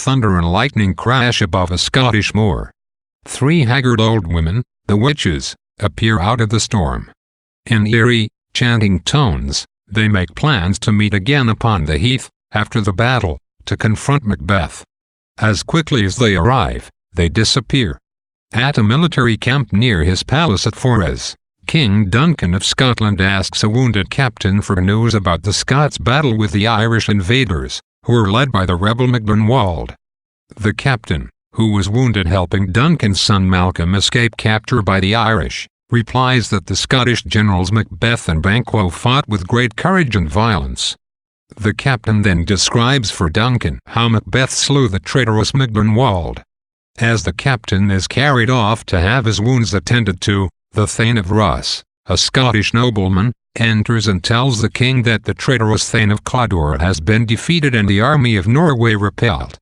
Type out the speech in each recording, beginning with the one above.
thunder and lightning crash above a Scottish moor. 3 haggard old women, the witches, appear out of the storm. In eerie, chanting tones, they make plans to meet again upon the heath, after the battle, to confront Macbeth. As quickly as they arrive, they disappear. At a military camp near his palace at Forres, King Duncan of Scotland asks a wounded captain for news about the Scots' battle with the Irish invaders, who were led by the rebel Macdonald. The captain, who was wounded helping Duncan's son Malcolm escape capture by the Irish, replies that the Scottish generals Macbeth and Banquo fought with great courage and violence. The captain then describes for Duncan how Macbeth slew the traitorous Macdonald. As the captain is carried off to have his wounds attended to, the Thane of Ross, a Scottish nobleman, enters and tells the king that the traitorous Thane of Cawdor has been defeated and the army of Norway repelled.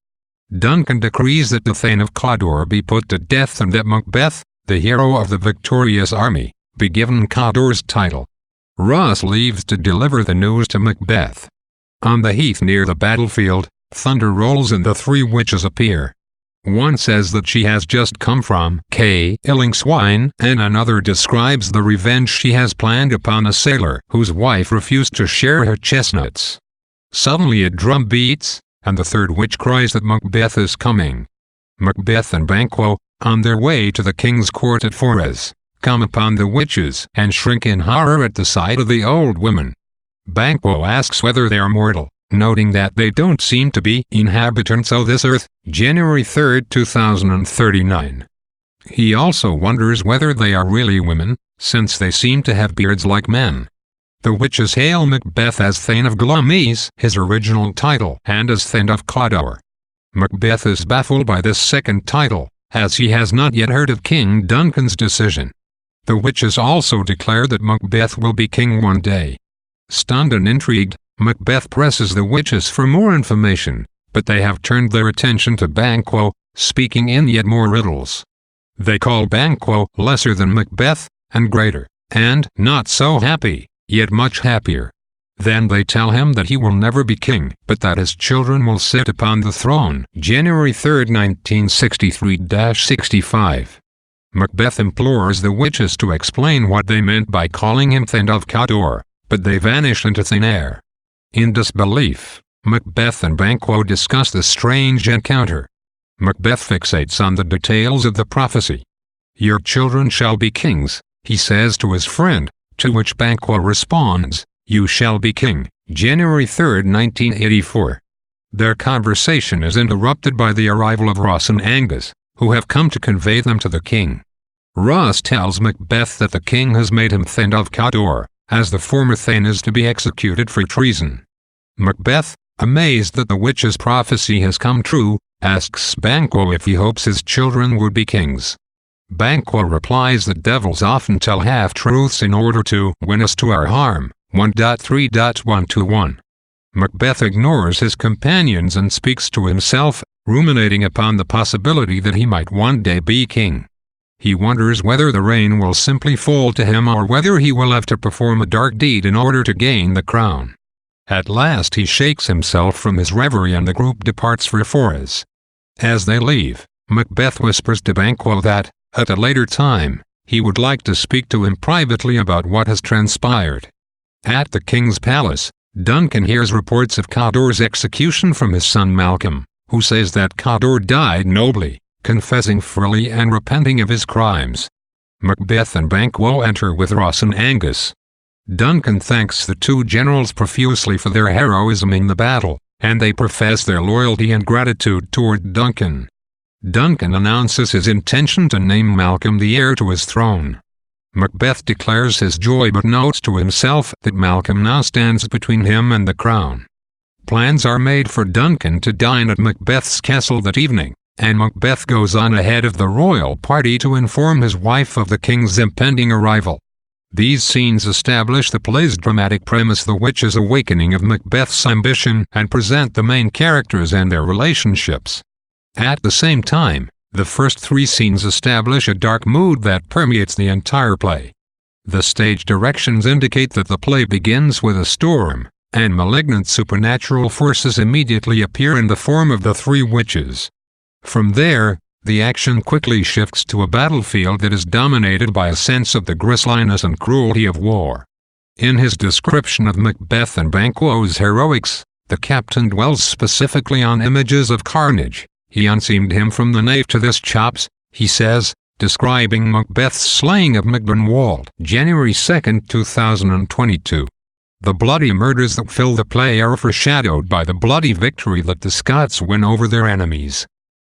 Duncan decrees that the Thane of Cawdor be put to death and that Macbeth, the hero of the victorious army, be given Cawdor's title. Ross leaves to deliver the news to Macbeth. On the heath near the battlefield, thunder rolls and the 3 witches appear. One says that she has just come from killing swine, and another describes the revenge she has planned upon a sailor whose wife refused to share her chestnuts. Suddenly a drum beats, and the 3rd witch cries that Macbeth is coming. Macbeth and Banquo, on their way to the king's court at Forres, come upon the witches and shrink in horror at the sight of the old women. Banquo asks whether they are mortal, noting that they don't seem to be inhabitants of this earth. January 3, 2039. He also wonders whether they are really women, since they seem to have beards like men. The witches hail Macbeth as Thane of Glamis, his original title, and as Thane of Cawdor. Macbeth is baffled by this second title, as he has not yet heard of King Duncan's decision. The witches also declare that Macbeth will be king one day. Stunned and intrigued, Macbeth presses the witches for more information, but they have turned their attention to Banquo, speaking in yet more riddles. They call Banquo lesser than Macbeth, and greater, and not so happy, yet much happier. Then they tell him that he will never be king, but that his children will sit upon the throne. January 3, 1963-65. Macbeth implores the witches to explain what they meant by calling him Thane of Cawdor, but they vanish into thin air. In disbelief, Macbeth and Banquo discuss the strange encounter. Macbeth fixates on the details of the prophecy. "Your children shall be kings," he says to his friend, to which Banquo responds, "You shall be king." January 3, 1984. Their conversation is interrupted by the arrival of Ross and Angus, who have come to convey them to the king. Ross tells Macbeth that the king has made him Thane of Cawdor, as the former Thane is to be executed for treason. Macbeth, amazed that the witch's prophecy has come true, asks Banquo if he hopes his children would be kings. Banquo replies that devils often tell half-truths in order to win us to our harm. 1.3.121. Macbeth ignores his companions and speaks to himself, ruminating upon the possibility that he might one day be king. He wonders whether the rain will simply fall to him or whether he will have to perform a dark deed in order to gain the crown. At last he shakes himself from his reverie and the group departs for Forres. As they leave, Macbeth whispers to Banquo that, at a later time, he would like to speak to him privately about what has transpired. At the king's palace, Duncan hears reports of Cawdor's execution from his son Malcolm, who says that Cawdor died nobly, confessing freely and repenting of his crimes. Macbeth and Banquo enter with Ross and Angus. Duncan thanks the 2 generals profusely for their heroism in the battle, and they profess their loyalty and gratitude toward Duncan. Duncan announces his intention to name Malcolm the heir to his throne. Macbeth declares his joy but notes to himself that Malcolm now stands between him and the crown. Plans are made for Duncan to dine at Macbeth's castle that evening, and Macbeth goes on ahead of the royal party to inform his wife of the king's impending arrival. These scenes establish the play's dramatic premise, the witch's awakening of Macbeth's ambition, and present the main characters and their relationships. At the same time, the first 3 scenes establish a dark mood that permeates the entire play. The stage directions indicate that the play begins with a storm, and malignant supernatural forces immediately appear in the form of the three witches. From there, the action quickly shifts to a battlefield that is dominated by a sense of the grisliness and cruelty of war. In his description of Macbeth and Banquo's heroics, the captain dwells specifically on images of carnage. He unseamed him from the nave to this chops, he says, describing Macbeth's slaying of Macbeth, January 2, 2022. The bloody murders that fill the play are foreshadowed by the bloody victory that the Scots win over their enemies.